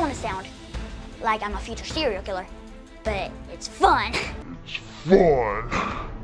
want to sound like I'm a future serial killer, but it's fun.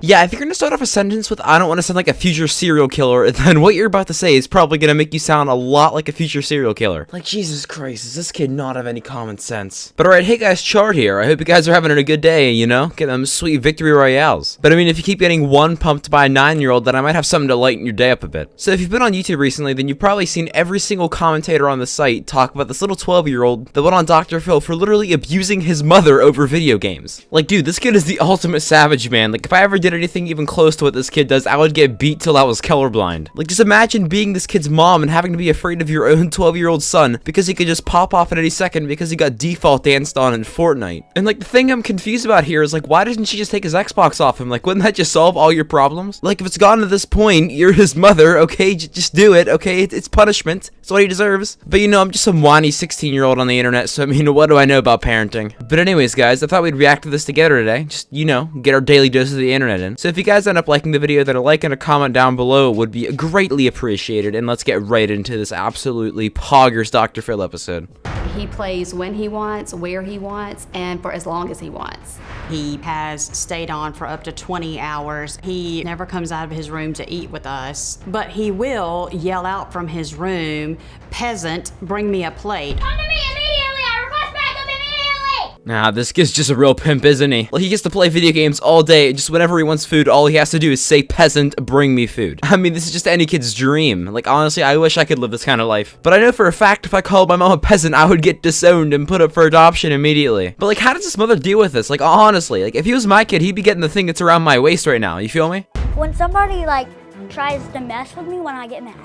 Yeah, if you're gonna start off a sentence with "I don't want to sound like a future serial killer," then what you're about to say is probably gonna make you sound a lot like a future serial killer. Like, Jesus Christ, does this kid not have any common sense? But alright, hey guys, Charred here. I hope you guys are having a good day, you know? Get them sweet victory royales. But I mean, if you keep getting one pumped by a 9-year-old, then I might have something to lighten your day up a bit. So if you've been on YouTube recently, then you've probably seen every single commentator on the site talk about this little 12-year-old that went on Dr. Phil for literally abusing his mother over video games. Like, dude, this kid is the ultimate savage, man. Like, if I ever did anything even close to what this kid does, I would get beat till I was colorblind. Like, just imagine being this kid's mom and having to be afraid of your own 12-year-old son because he could just pop off at any second because he got default danced on in Fortnite. And like, the thing I'm confused about here is like, why didn't she just take his Xbox off him? Like, wouldn't that just solve all your problems? Like, if it's gotten to this point, you're his mother, okay, just do it, okay? It's punishment. It's what he deserves. But you know, I'm just some whiny 16-year-old on the internet, so I mean, what do I know about parenting? But anyways, guys, I thought we'd react to this together today. Just, you know, get our daily dose of the internet in. So if you guys end up liking the video, then a like and a comment down below would be greatly appreciated. And let's get right into this absolutely poggers Dr. Phil episode. He plays when he wants, where he wants, and for as long as he wants. He has stayed on for up to 20 hours. He never comes out of his room to eat with us, but he will yell out from his room, "Peasant, bring me a plate." Come to me immediately! I request backup immediately! Nah, this kid's just a real pimp, isn't he? Like, he gets to play video games all day, just whenever he wants food, all he has to do is say, "Peasant, bring me food." I mean, this is just any kid's dream. Like, honestly, I wish I could live this kind of life. But I know for a fact if I called my mom a peasant, I would get disowned and put up for adoption immediately. But like, how does this mother deal with this? Like, honestly, like, if he was my kid, he'd be getting the thing that's around my waist right now. You feel me? When somebody, like, tries to mess with me when I get mad,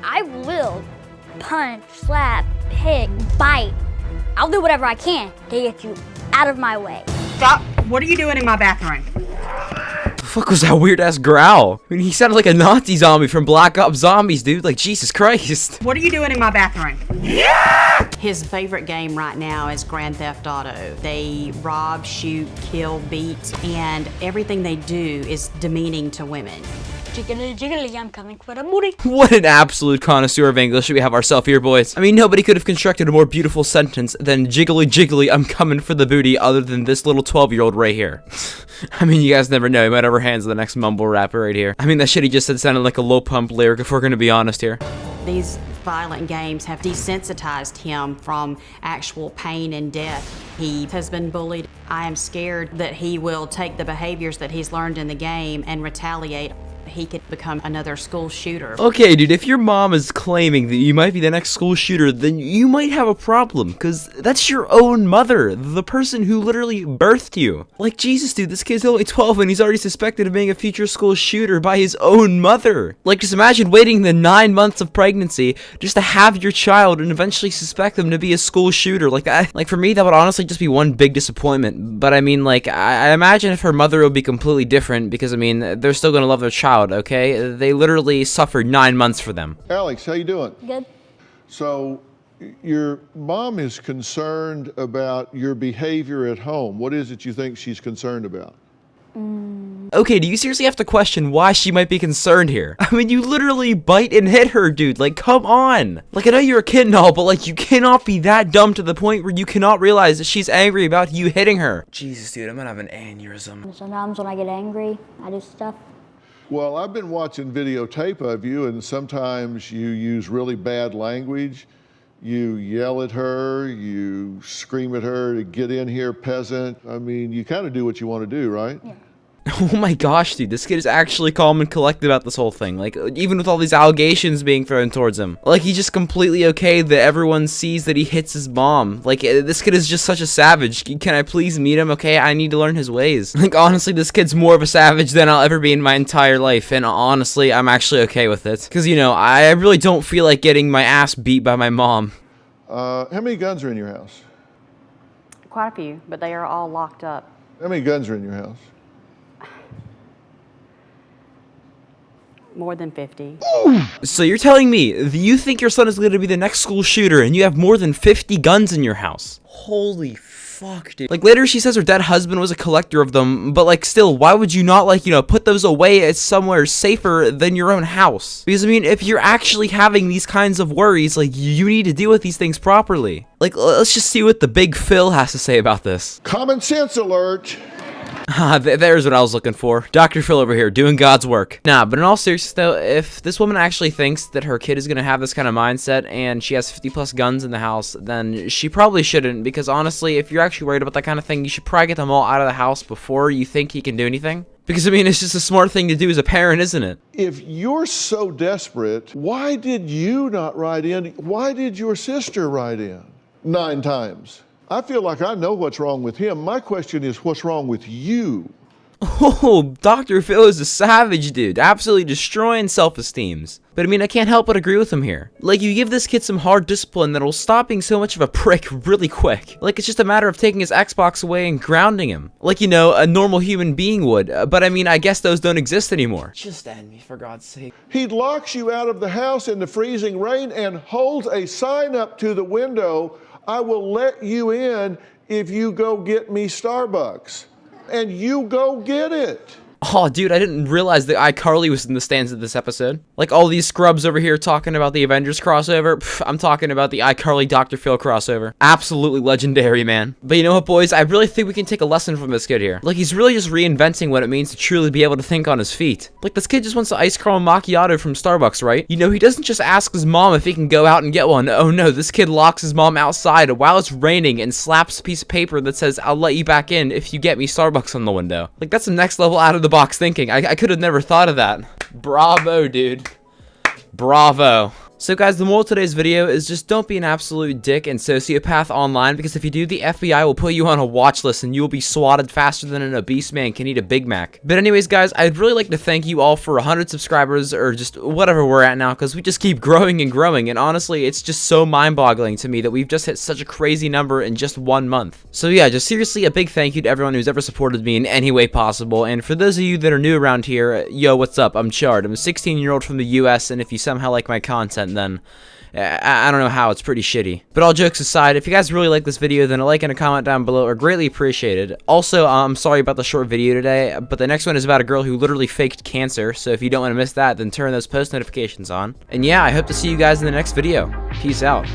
I will punch, slap, pick, bite. I'll do whatever I can to get you out of my way. Stop. What are you doing in my bathroom? The fuck was that weird ass growl? I mean, he sounded like a Nazi zombie from Black Ops Zombies, dude. Like, Jesus Christ. What are you doing in my bathroom? His favorite game right now is Grand Theft Auto. They rob, shoot, kill, beat, and everything they do is demeaning to women. Jiggly, jiggly, I'm coming for the booty. What an absolute connoisseur of English we have ourselves here, boys. I mean, nobody could have constructed a more beautiful sentence than "jiggly jiggly, I'm coming for the booty," other than this little 12-year-old right here. I mean, you guys never know. He might have our hands on the next mumble rapper right here. I mean, that shit he just said sounded like a low pump lyric, if we're gonna be honest here. These violent games have desensitized him from actual pain and death. He has been bullied. I am scared that he will take the behaviors that he's learned in the game and retaliate. He could become another school shooter. Okay, dude, if your mom is claiming that you might be the next school shooter, then you might have a problem, because that's your own mother, the person who literally birthed you. Like, Jesus, dude, this kid's only 12 and he's already suspected of being a future school shooter by his own mother. Like, just imagine waiting the 9 months of pregnancy just to have your child and eventually suspect them to be a school shooter. Like, that, like, for me, that would honestly just be one big disappointment. But I mean, like, I imagine if her mother would be completely different, because I mean, they're still gonna love their child. Okay, they literally suffered 9 months for them. Alex, how you doing? Good. So your mom is concerned about your behavior at home. What is it you think she's concerned about? Okay, do you seriously have to question why she might be concerned here? I mean, you literally bite and hit her, dude. Like, come on. Like, I know you're a kid and all, but like, you cannot be that dumb to the point where you cannot realize that she's angry about you hitting her. Jesus, dude, I'm gonna have an aneurysm. Sometimes when I get angry, I do stuff. Well, I've been watching videotape of you, and sometimes you use really bad language. You yell at her, you scream at her to get in here, peasant. I mean, you kind of do what you want to do, right? Yeah. Oh my gosh, dude, this kid is actually calm and collected about this whole thing. Like, even with all these allegations being thrown towards him. Like, he's just completely okay that everyone sees that he hits his mom. Like, this kid is just such a savage. Can I please meet him? Okay, I need to learn his ways. Like, honestly, this kid's more of a savage than I'll ever be in my entire life. And honestly, I'm actually okay with it. Because, you know, I really don't feel like getting my ass beat by my mom. How many guns are in your house? Quite a few, but they are all locked up. How many guns are in your house? more than 50. So you're telling me that you think your son is going to be the next school shooter and you have more than 50 guns in your house? Holy fuck, dude. Like, later she says her dead husband was a collector of them, but like, still, why would you not, like, you know, put those away at somewhere safer than your own house? Because, I mean, if you're actually having these kinds of worries, like, you need to deal with these things properly. Like, let's just see what the big Phil has to say about this. Common sense alert. There's what I was looking for. Dr. Phil over here, doing God's work. Nah, but in all seriousness though, if this woman actually thinks that her kid is gonna have this kind of mindset and she has 50 plus guns in the house, then she probably shouldn't, because honestly, if you're actually worried about that kind of thing, you should probably get them all out of the house before you think he can do anything. Because, I mean, it's just a smart thing to do as a parent, isn't it? If you're so desperate, why did you not write in? Why did your sister write in? 9 times. I feel like I know what's wrong with him. My question is, what's wrong with you? Oh, Dr. Phil is a savage, dude. Absolutely destroying self-esteems. But I mean, I can't help but agree with him here. Like, you give this kid some hard discipline that'll stop being so much of a prick really quick. Like, it's just a matter of taking his Xbox away and grounding him. Like, you know, a normal human being would. But I mean, I guess those don't exist anymore. Just end me, for God's sake. He locks you out of the house in the freezing rain and holds a sign up to the window, I will let you in if you go get me Starbucks. And you go get it. Oh, dude, I didn't realize that iCarly was in the stands of this episode. Like, all these scrubs over here talking about the Avengers crossover. Pff, I'm talking about the iCarly Dr. Phil crossover. Absolutely legendary, man. But you know what, boys? I really think we can take a lesson from this kid here. Like, he's really just reinventing what it means to truly be able to think on his feet. Like, this kid just wants the ice cream macchiato from Starbucks, right? You know, he doesn't just ask his mom if he can go out and get one. Oh no, this kid locks his mom outside while it's raining and slaps a piece of paper that says, I'll let you back in if you get me Starbucks on the window. Like, that's some next level out of the box thinking. I could have never thought of that. Bravo, dude. Bravo. So guys, the moral of today's video is just don't be an absolute dick and sociopath online, because if you do, the FBI will put you on a watch list and you will be swatted faster than an obese man can eat a Big Mac. But anyways, guys, I'd really like to thank you all for 100 subscribers, or just whatever we're at now, because we just keep growing and growing, and honestly, it's just so mind-boggling to me that we've just hit such a crazy number in just 1 month. So yeah, just seriously a big thank you to everyone who's ever supported me in any way possible, and for those of you that are new around here, yo, what's up? I'm Charred. I'm a 16-year-old from the US, and if you somehow like my content, then I don't know how, it's pretty shitty. But all jokes aside, if you guys really like this video, then a like and a comment down below are greatly appreciated. Also, I'm sorry about the short video today, but the next one is about a girl who literally faked cancer, so if you don't want to miss that, then turn those post notifications on. And yeah, I hope to see you guys in the next video. Peace out.